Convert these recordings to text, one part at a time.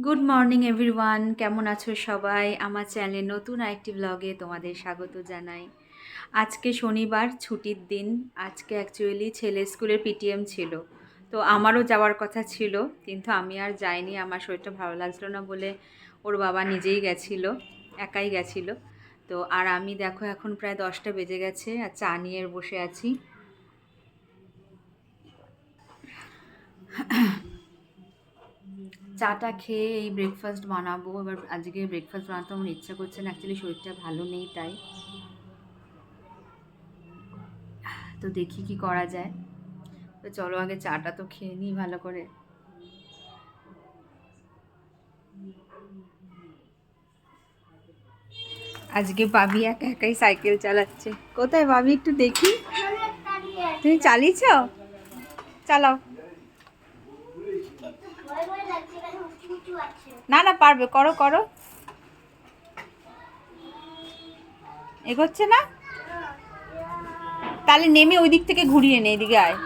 Good morning everyone, কেমন আছো সবাই? আমার চ্যানেলে নতুন আরেকটি ব্লগে তোমাদের স্বাগত জানাই। আজকে শনিবার, ছুটির দিন। আজকে অ্যাকচুয়ালি ছেলের স্কুলের পিটিএম ছিল, তো আমারও যাওয়ার কথা ছিল, কিন্তু আমি আর যাইনি। আমার শরীরটা ভালো লাগছিল না বলে ওর বাবা নিজেই গেছিলো, একাই গেছিলো। তো আর আমি দেখো এখন প্রায় 10টা বেজে গেছে আর চা নিয়ে বসে আছি। চাটা খেয়ে এই ব্রেকফাস্ট বানাবো। এবার আজকে ব্রেকফাস্ট বানাতে আমার ইচ্ছা করছে না, অ্যাকচুয়ালি শরীরটা ভালো নেই তাই। তো দেখি কি করা যায়। তো চলো আগে চাটা তো খেয়ে নিই ভালো করে। আজকে ভাবি একা একাই সাইকেল চালাচ্ছে। কোথায় ভাবি, একটু দেখি। তুমি চালিয়েছ? চালাও। না না, পারবে, করো করো। এগোচ্ছে না? তাহলে নেমে ওই দিক থেকে ঘুরিয়ে নে, এদিকে আয়।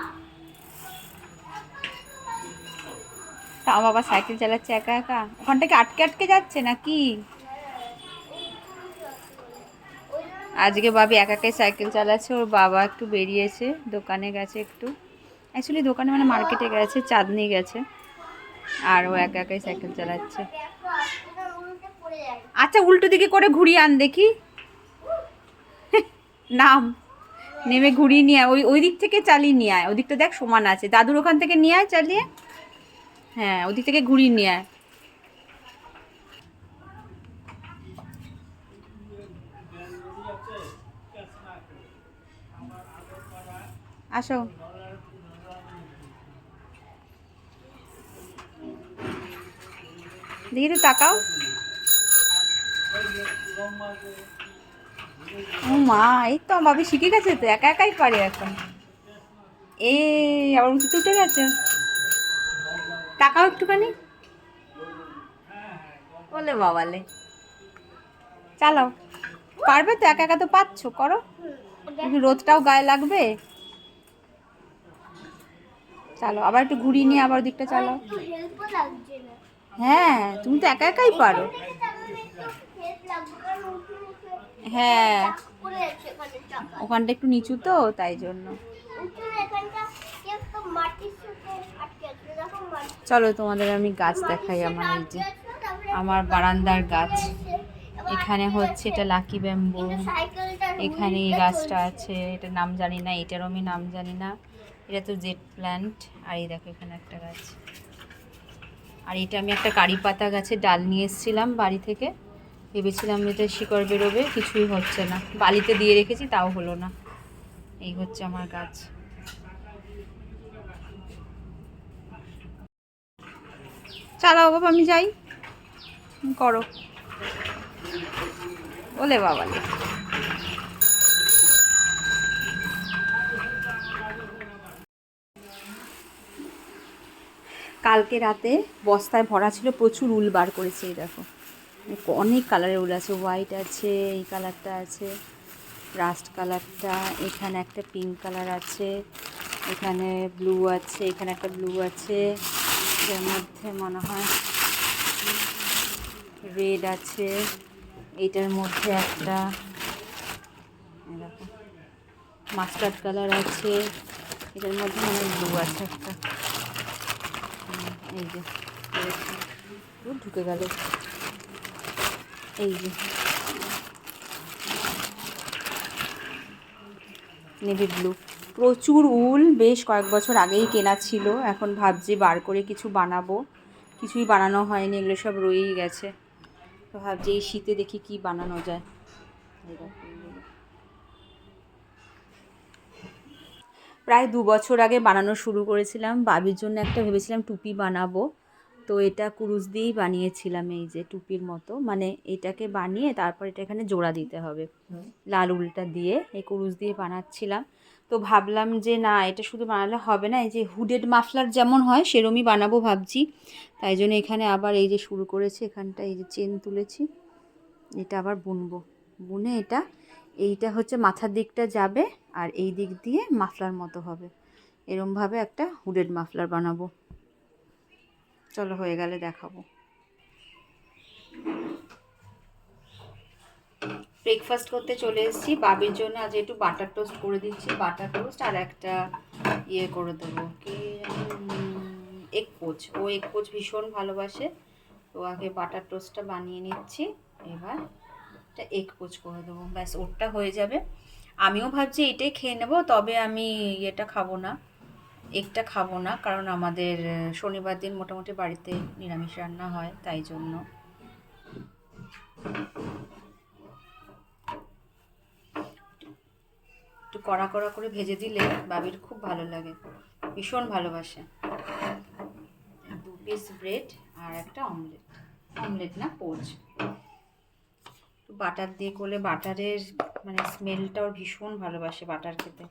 তাও বাবা সাইকেল চালাচ্ছে একা একা, ওখান থেকে আটকে আটকে যাচ্ছে নাকি? আজকে ভাবি একা একাই সাইকেল চালাচ্ছে। ওর বাবা একটু বেরিয়েছে, দোকানে গেছে একটু, অ্যাকচুয়ালি দোকানে মানে মার্কেটে গেছে, চাঁদনি গেছে। আর ও একা একাই সাইকেল চালাচ্ছে। আচ্ছা উল্টো দিকে করে ঘুরিয়ে আন দেখি। নাম, নেমে ঘুরিয়ে নিয়ে আয়, ওই ওই দিক থেকে চালিয়ে নিয়ে আয়। ওদিকটা দেখ সমান আছে, দাদুর ওখান থেকে নিয়ে আয় চালিয়ে। হ্যাঁ, ওদিক থেকে ঘুরিয়ে নিয়ে আয়। আসো, দেখি তো তাকাও। ও মা, এই তো আমার ভাবি শিখে গেছে, তো একা একাই পারে এখন। এ আবার উঁচুতে উঠে গেছে। তাকাও একটুখানি। বলে বাবালে, চালাও। পারবে তো, একা একা তো পাচ্ছো, করো। একটু রোদটাও গায়ে লাগবে। চালো, আবার একটু ঘুরিয়ে নিয়ে আবার দিকটা চালাও। হ্যাঁ, তুমি তো একা একাই পারো। হ্যাঁ, ওখানটা একটু নিচু তো তাই জন্য। চলো তোমাদের আমি গাছ দেখাই। আমার এই যে আমার বারান্দার গাছ, এখানে হচ্ছে এটা লাকি ব্যাম্বু। এখানে এই গাছটা আছে, এটার নাম জানি না, এটারও আমি নাম জানি না। এটা তো জেট প্ল্যান্ট। আর এই দেখো এখানে একটা গাছ। আর এটা আমি একটা কারি পাতা গাছের ডাল নিয়ে এসেছিলাম বাড়ি থেকে, ভেবেছিলাম এটা শিকড় বেরোবে, কিছুই হচ্ছে না। বালিতে দিয়ে রেখেছি তাও হলো না। এই হচ্ছে আমার গাছ। চালাও বাবা, আমি যাই, করো। ওলে বাবালে, কালকে রাতে বস্তায় ভরা ছিল, প্রচুর উল বার করেছে। এই দেখো অনেক কালারের উল আছে, হোয়াইট আছে, এই কালারটা আছে, রাস্ট কালারটা, এখানে একটা পিঙ্ক কালার আছে, এখানে ব্লু আছে, এখানে একটা ব্লু আছে, এর মধ্যে মনে হয় রেড আছে, এটার মধ্যে একটা এরকম মাস্টার্ড কালার আছে, এটার মধ্যে মানে ব্লু আছে একটা। এই যে ঢুকে গেল, এই যে নেভি ব্লু। প্রচুর উল, বেশ কয়েক বছর আগেই কেনা ছিল। এখন ভাবছি বার করে কিছু বানাবো, কিছুই বানানো হয়নি, এগুলো সব রয়েই গেছে। তো ভাবছি এই শীতে দেখি কি বানানো যায়। প্রায় 2 বছর আগে বানানো শুরু করেছিলাম। বাবির জন্য একটা ভেবেছিলাম টুপি বানাবো, তো এটা কুরুশ দিয়েই বানিয়েছিলাম। এই যে টুপির মতো, মানে এটাকে বানিয়ে তারপর এটা এখানে জোড়া দিতে হবে লাল উলটা দিয়ে, এই কুরুশ দিয়ে বানাচ্ছিলাম। তো ভাবলাম যে না, এটা শুধু বানালে হবে না, এই যে হুডেড মাফলার যেমন হয় সেরমই বানাবো ভাবছি। তাই জন্য এখানে আবার এই যে শুরু করেছি, এখানটা এই যে চেন তুলেছি, এটা আবার বুনবো। বুনে এইটা হচ্ছে মাথার দিকটা যাবে, আর এই দিক দিয়ে মাফলার মতো হবে। এরমভাবে একটা হুডেড মাফলার বানাবো। চলো হয়ে গেলে দেখাবো। ব্রেকফাস্ট করতে চলে এসেছি। বাবির জন্য আজ একটু বাটার টোস্ট করে দিচ্ছি, বাটার টোস্ট আর একটা ইয়ে করে দেবো কি এগ পোচ। ও এগ পোচ ভীষণ ভালোবাসে, তো আগে বাটার টোস্টটা বানিয়ে নিচ্ছি, এবার একটা এগ পোচ করে দেবো, ব্যাস ওরটা হয়ে যাবে। আমিও ভাবছি এটাই খেয়ে নেবো, তবে আমি এটা খাবো না, এগটা খাবো না, কারণ আমাদের শনিবার দিন মোটামুটি বাড়িতে নিরামিষ রান্না হয়, তাই জন্য। একটু কড়া কড়া করে ভেজে দিলে বাবির খুব ভালো লাগে, ভীষণ ভালোবাসে। 2 পিস ব্রেড আর একটা অমলেট, অমলেট না পোচ। একটু বাটার দিয়ে করলে বাটারের মানে স্মেলটাও ভীষণ ভালোবাসে বাটার খেতে।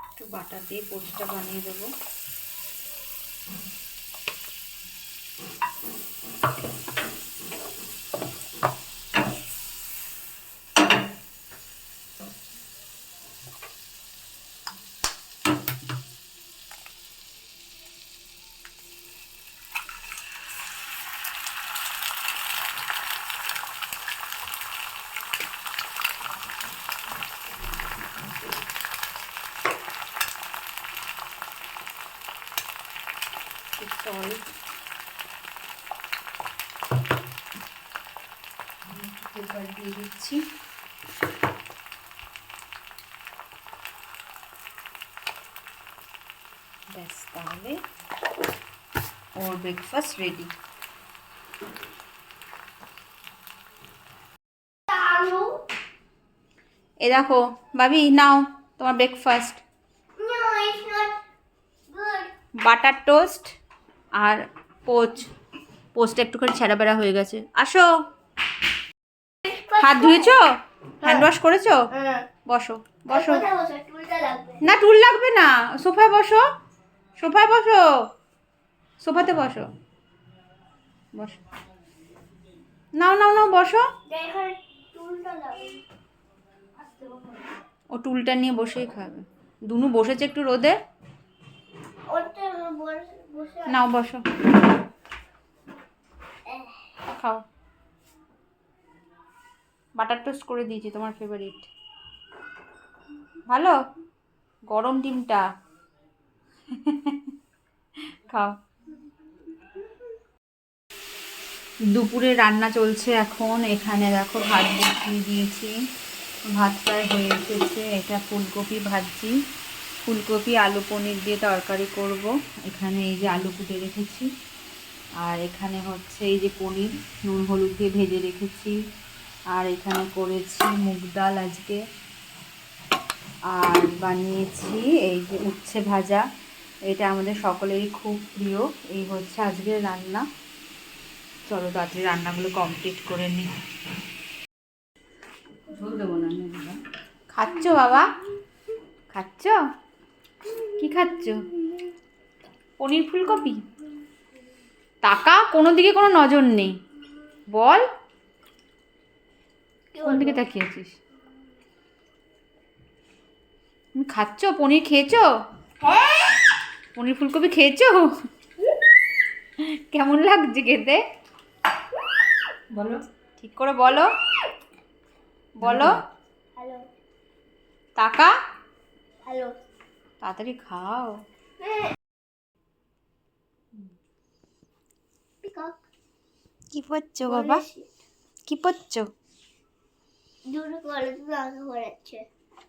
একটু বাটার দিয়ে পোচটা বানিয়ে দেবো। সল্ট, পেপার দিয়ে দিচ্ছি। ব্যাস, তাহলে ওর ব্রেকফাস্ট রেডি। এ দেখো ভাবি, নাও তোমার ব্রেকফাস্ট, বাটার টোস্ট আর পোচ। পোস্টটা একটুখানি ছেঁড়া বেড়া হয়ে গেছে। আসো, হাত ধুয়েছো, হ্যান্ড ওয়াশ করেছো? বসো বসো। না টুল লাগবে না, সোফায় বসো, সোফায় বসো, সোফাতে বসো, বসো, নাও নাও নাও বসো। ও টুলটা নিয়ে বসেই খাবে। দুনু বসেছে একটু রোদে, নাও বসো, খাও। বাটার টোস্ট করে দিয়েছি, তোমার ফেভারিট। ভালো গরম ডিমটা, খাও। দুপুরে রান্না চলছে এখন। এখানে দেখো ভাত বসিয়ে দিয়েছি, ভাত প্রায় হয়ে এসেছে। এটা ফুলকপি ভাজি, ফুলকপি আলু পনির দিয়ে তরকারি করব। এখানে এই যে আলু কুটে রেখেছি, আর এখানে হচ্ছে এই যে পনির নুন হলুদ দিয়ে ভেজে রেখেছি, আর এখানে করেছি মুগ ডাল আজকে, আর বানিয়েছি এই যে উচ্ছে ভাজা। এটা আমাদের সকলেরই খুব প্রিয়। এই হচ্ছে আজকের রান্না। চলো তাড়াতাড়ি রান্নাগুলো কমপ্লিট করে নিই। ঝোল দেবো না। খাচ্ছ বাবা, খাচ্ছ? কি খাচ্ছ? পনির ফুলকপি? তাকা, কোনো দিকে কোনো নজর নেই, বল কোন দিকে তাকিয়েছিস? তুমি খাচ্ছ? পনির খেয়েছো? পনির ফুলকপি খেয়েছো? কেমন লাগছে খেতে বলো, ঠিক করে বলো, বলো। তাকা, তাড়াতাড়ি খাও। কি পড়ছো বাবা, কি পড়ছো?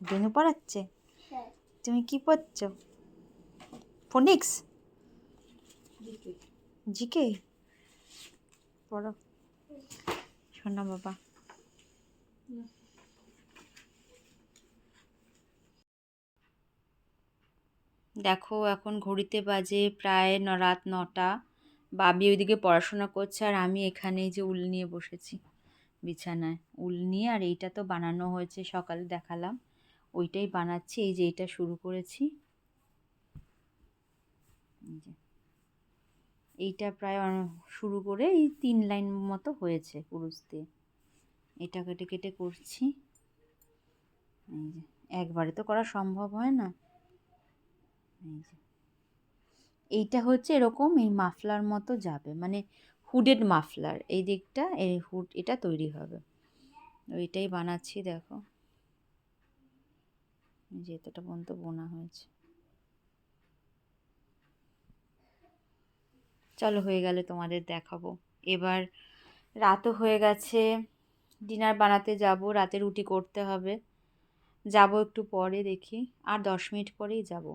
দুনু পড়াচ্ছে। তুমি কি পড়ছো? ফোনিক্স, জিকে পড়ো, শোনা বাবা। দেখো এখন ঘড়িতে বাজে প্রায় রাত 9টা। বাবি ওইদিকে পড়াশোনা করছে, আর আমি এখানে যে উল নিয়ে বসেছি বিছানায়, উল নিয়ে। আর এইটা তো বানানো হয়েছে, সকালে দেখালাম, ওইটাই বানাচ্ছি। এই যে এইটা শুরু করেছি, এইটা প্রায় শুরু করে এই 3 লাইন মতো হয়েছে কুরুশ দিয়ে। এটা কেটে কেটে করছি। এই যে একবারে তো করা সম্ভব হয় না। এই যে এইটা হচ্ছে এরকম এই মাফলার মতো যাবে, মানে হুডেড মাফলার। এই দিকটা এই হুড এটা তৈরি হবে। ওইটাই বানাচ্ছি দেখো, যে এতটা পর্যন্ত বোনা হয়েছে। চলো হয়ে গেলে তোমাদের দেখাবো। এবার রাতও হয়ে গেছে, ডিনার বানাতে যাব, রাতে রুটি করতে হবে। যাব একটু পরে, দেখি আর 10 মিনিট পরেই যাব।